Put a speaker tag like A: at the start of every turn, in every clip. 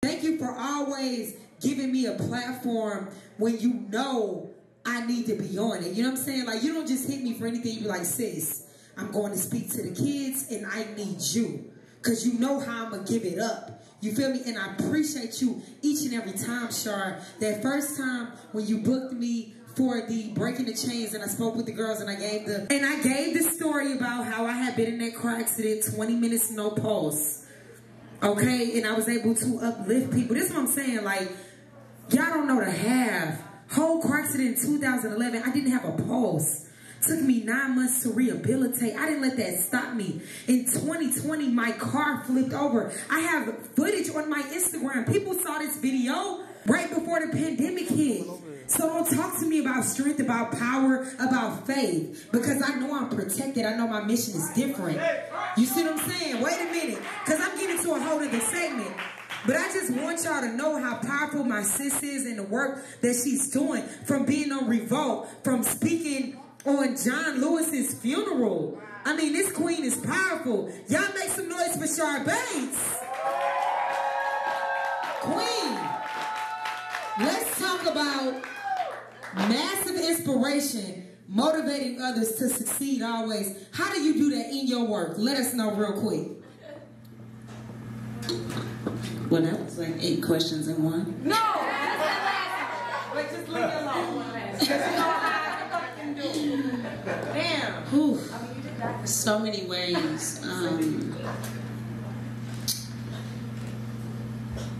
A: Thank you for always giving me a platform when you know I need to be on it. You know what I'm saying? Like, you don't just hit me for anything. You be like, sis, I'm going to speak to the kids and I need you. Because you know how I'm going to give it up. You feel me? And I appreciate you each and every time, Shar. That first time when you booked me for the Breaking the Chains and I spoke with the girls and I gave the story about how I had been in that car accident, 20 minutes, no pulse. Okay? And I was able to uplift people. This is what I'm saying. Like, y'all don't know the half. Whole car accident in 2011, I didn't have a pulse. Took me 9 months to rehabilitate. I didn't let that stop me. In 2020, my car flipped over. I have footage on my Instagram. People saw this video right before the pandemic hit. So don't talk to me about strength, about power, about faith. Because I know I'm protected. I know my mission is different. You see what I'm saying? Wait a minute. Because I'm getting to a whole other segment. But I just want y'all to know how powerful my sis is and the work that she's doing. From being on Revolt, from speaking on John Lewis's funeral. I mean, this queen is powerful. Y'all make some noise for Shar Bates. Queen, let's talk about massive inspiration, motivating others to succeed always. How do you do that in your work? Let us know real quick.
B: Well, that was like 8 questions in one.
A: No! But just leave it alone. Damn.
B: Whew. So many ways.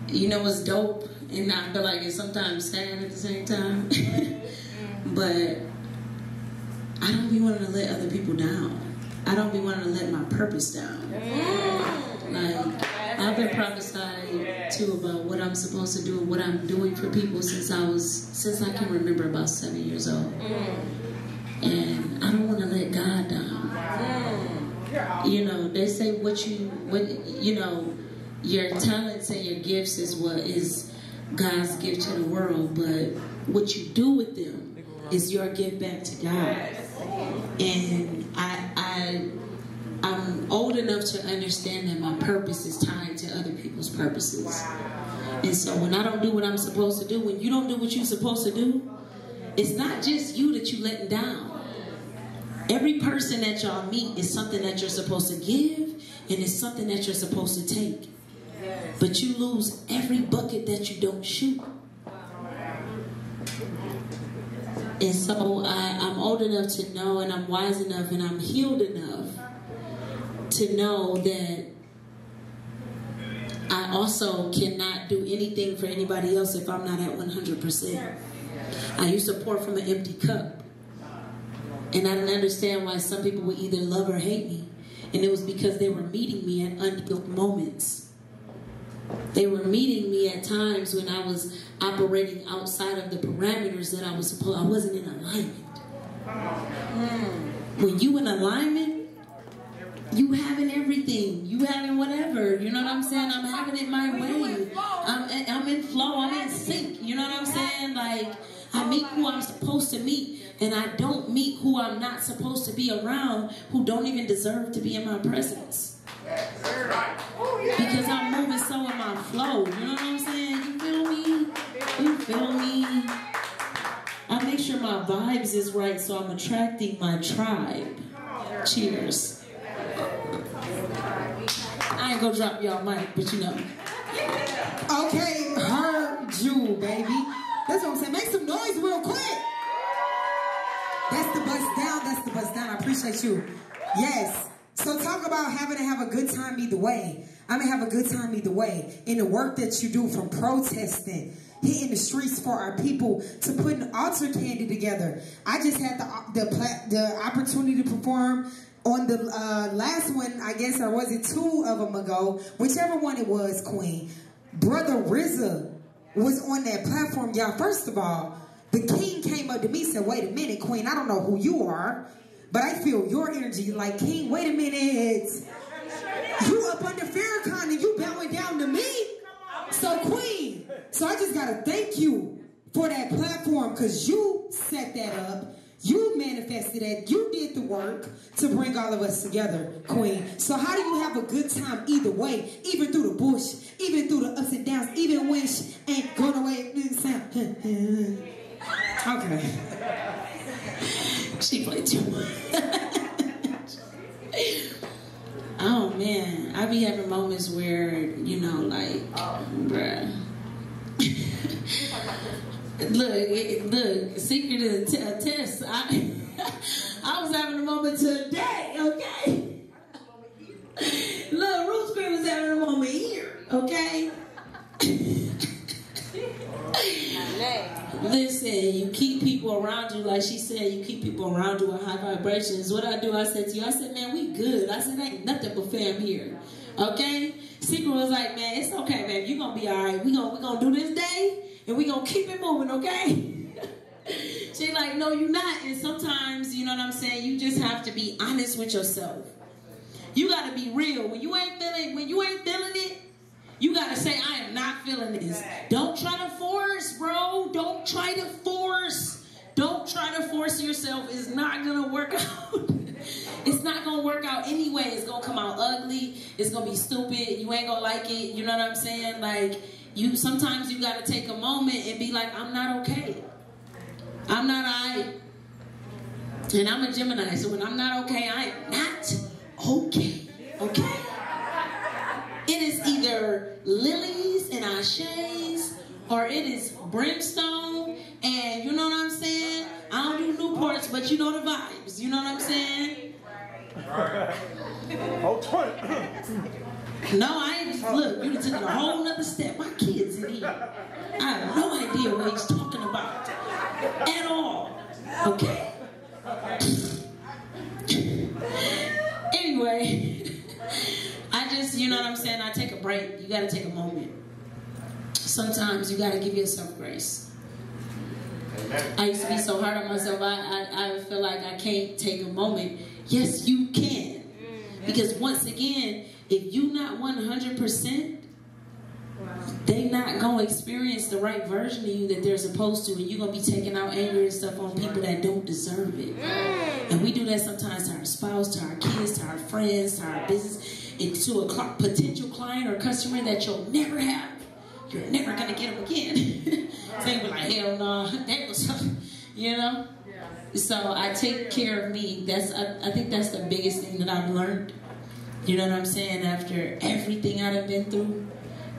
B: You know what's dope, and I feel like it's sometimes sad at the same time. But I don't be wanting to let other people down. I don't be wanting to let my purpose down. Like, I've been prophesied to about what I'm supposed to do and what I'm doing for people since I can remember, about 7 years old. And I don't want to let God down. You know, they say your talents and your gifts is what is God's gift to the world, but what you do with them is your gift back to God. And I'm old enough to understand that my purpose is tied to other people's purposes. And so when I don't do what I'm supposed to do, when you don't do what you're supposed to do, it's not just you that you letting down. Every person that y'all meet is something that you're supposed to give, and it's something that you're supposed to take. But you lose every bucket that you don't shoot. And so I'm old enough to know, and I'm wise enough, and I'm healed enough to know that I also cannot do anything for anybody else if I'm not at 100%. I used to pour from an empty cup. And I didn't understand why some people would either love or hate me. And it was because they were meeting me at unbuilt moments. They were meeting me at times when I was operating outside of the parameters that I was supposed. I wasn't in alignment. When you in alignment, you having everything. You having whatever. You know what I'm saying? I'm having it my way. I'm in flow. I'm in sync. You know what I'm saying? Like, I meet who I'm supposed to meet. And I don't meet who I'm not supposed to be around, who don't even deserve to be in my presence. Because I'm moving so in my flow. You know what I'm saying? You feel me? You feel me? I make sure my vibes is right, so I'm attracting my tribe. Cheers. I ain't gonna drop y'all mic, but you know.
A: Okay, heard you, baby. That's what I'm saying. Make some noise real quick. That's the bust down. That's the bust down. I appreciate you. Yes. So talk about having to have a good time either way. I'm going to have a good time either way. In the work that you do, from protesting, hitting the streets for our people, to putting altar candy together. I just had the opportunity to perform on the last one, I guess, or was it 2 of them ago? Whichever one it was, Queen. Brother RZA was on that platform, y'all. First of all, the king came up to me and said, wait a minute, Queen, I don't know who you are, but I feel your energy. Like, King, wait a minute. You up under Farrakhan and you bowing down to me? So, Queen, so I just got to thank you for that platform, because you set that up. You manifested it. You did the work to bring all of us together, Queen. So how do you have a good time either way, even through the bush, even through the ups and downs, even cash ain't going away. Okay.
B: She played too much. Oh man, I be having moments where, you know, like, bruh. Look, secret is a test. I was having a moment today, okay? Look, Ruth Screen was having a moment here, okay? Listen, you keep people around you, like she said, you keep people around you with high vibrations. What I do, I said to you, I said, man, we good. I said, ain't nothing but fam here, okay? Secret was like, man, it's okay, man. You gonna be all right. We gonna do this day, and we gonna keep it moving, okay? She like, no, you not. And sometimes, you know what I'm saying, you just have to be honest with yourself. You gotta be real. When you ain't feeling it, you gotta say, I am not feeling this. Don't try to force, bro. Don't try to force. Don't try to force yourself. It's not gonna work out. It's not gonna work out anyway. It's gonna come out ugly. It's gonna be stupid. You ain't gonna like it. You know what I'm saying? Like, sometimes you gotta take a moment and be like, I'm not okay. I'm not alright. And I'm a Gemini, so when I'm not okay, I am not okay. Okay? It is either lilies and ashes, or it is brimstone, and you know what I'm saying? I don't do Newports, but you know the vibes. You know what I'm saying? No, I ain't. Look, you took it a whole nother step. My kid's in here. I have no idea what he's talking about at all. Okay? Anyway, I just, you know what I'm saying? I take a break. You gotta take a moment. Sometimes you gotta give yourself grace. I used to be so hard on myself. I feel like I can't take a moment. Yes, you can. Because once again, if you not 100%, they not gonna experience the right version of you that they're supposed to, and you're gonna be taking out anger and stuff on people that don't deserve it. And we do that sometimes to our spouse, to our kids, to our friends, to our business, and to a potential client or customer that you'll never have. You're never gonna get them again. So they be like, hell no, that was something, you know. So I take care of me. I think that's the biggest thing that I've learned. You know what I'm saying? After everything I've been through,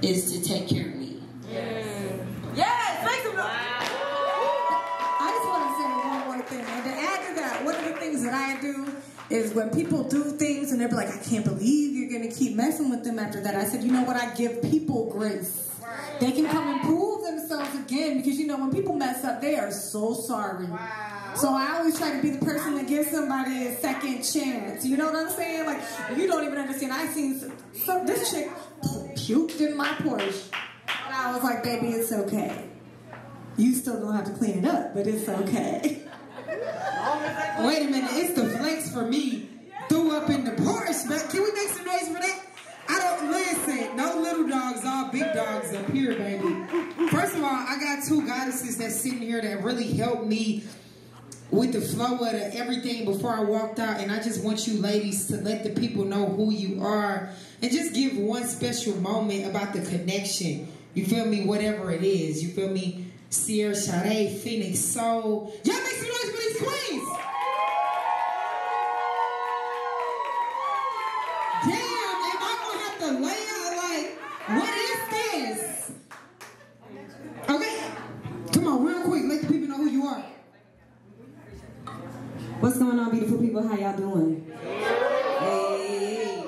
B: is to take care of me.
C: Yes, thank you. I just want to say one more thing. And to add to that, one of the things that I do is when people do things and they're like, I can't believe you're going to keep messing with them after that. I said, you know what? I give people grace. They can come and prove themselves again, because, you know, when people mess up, they are so sorry. So I always try to be the person that gives somebody a second chance. You know what I'm saying? Like, you don't even understand. I seen this chick puked in my Porsche. And I was like, baby, it's okay. You still don't have to clean it up, but it's okay.
A: Wait a minute, it's the flex for me. Threw up in the Porsche, but can we make some noise for that? I don't listen. No little dogs, all big dogs up here, baby. First of all, I got two goddesses that's sitting here that really helped me with the flow of everything before I walked out, and I just want you ladies to let the people know who you are and just give one special moment about the connection. You feel me? Whatever it is. You feel me? Sierra, Shar, Phoenix, Soul. Y'all make some noise for these queens! Damn, am I gonna have to lay out like, what is this? Okay, come on, real quick, let the people know who you are.
D: What's going on, beautiful people? How y'all doing? Hey!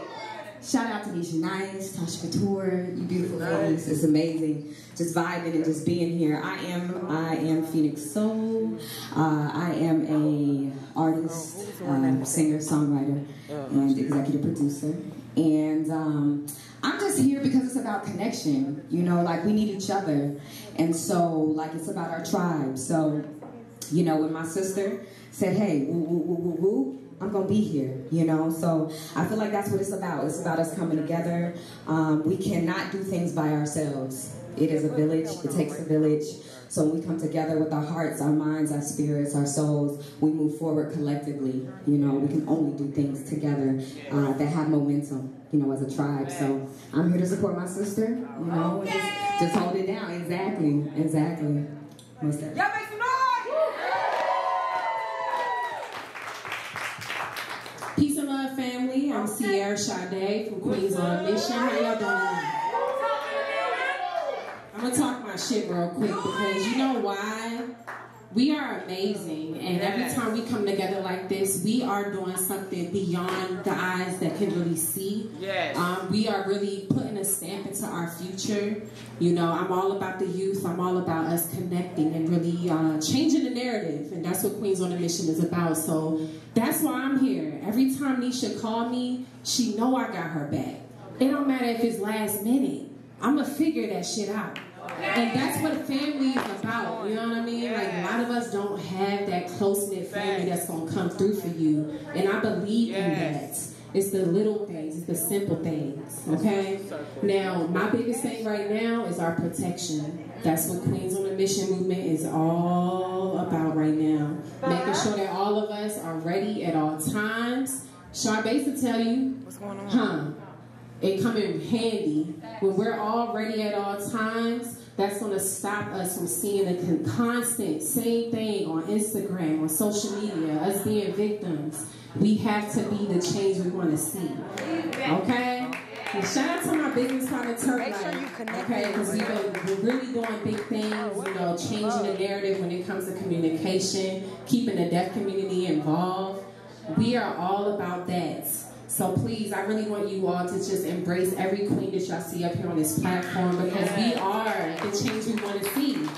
D: Shout out to Nesha Nycee, Tasha Couture, you beautiful ladies. It's amazing. Just vibing and just being here. I am Phoenix Soul. I am a artist, singer, songwriter, and executive producer. And I'm just here because it's about connection. You know, like, we need each other. And so, like, it's about our tribe. So, you know, when my sister said, hey, woo, woo, woo, woo, woo, I'm going to be here, you know? So I feel like that's what it's about. It's about us coming together. We cannot do things by ourselves. It is a village. It takes a village. So when we come together with our hearts, our minds, our spirits, our souls, we move forward collectively. You know, we can only do things together that have momentum, you know, as a tribe. So I'm here to support my sister, you know, and just hold it down. Exactly. Most
C: Y'all make some noise!
E: Peace and love, family. I'm Shar Bates from Queens on a Mission. How y'all doing tonight? I'm gonna talk my shit real quick because you know why? We are amazing, and every time we come together like this, we are doing something beyond the eyes that can really see.
F: Yes.
E: We are really putting a stamp into our future. You know, I'm all about the youth. I'm all about us connecting and really changing the narrative, and that's what Queens on a Mission is about. So that's why I'm here. Every time Nesha call me, she know I got her back. It don't matter if it's last minute. I'm gonna figure that shit out. And that's what family is about, you know what I mean? Like, a lot of us don't have that close-knit family that's going to come through for you. And I believe in that. It's the little things, it's the simple things, okay? Now, my biggest thing right now is our protection. That's what Queens on a Mission movement is all about right now. Making sure that all of us are ready at all times. Shar Bates will tell you,
F: What's going on?
E: It come in handy. When we're all ready at all times, that's going to stop us from seeing the constant same thing on Instagram, on social media, us being victims. We have to be the change we want to see. Okay? And shout out to my business partner, Turk, okay? Because we're really doing big things, you know, changing the narrative when it comes to communication, keeping the deaf community involved. We are all about that. So please, I really want you all to just embrace every queen that y'all see up here on this platform because we are the change we want to see.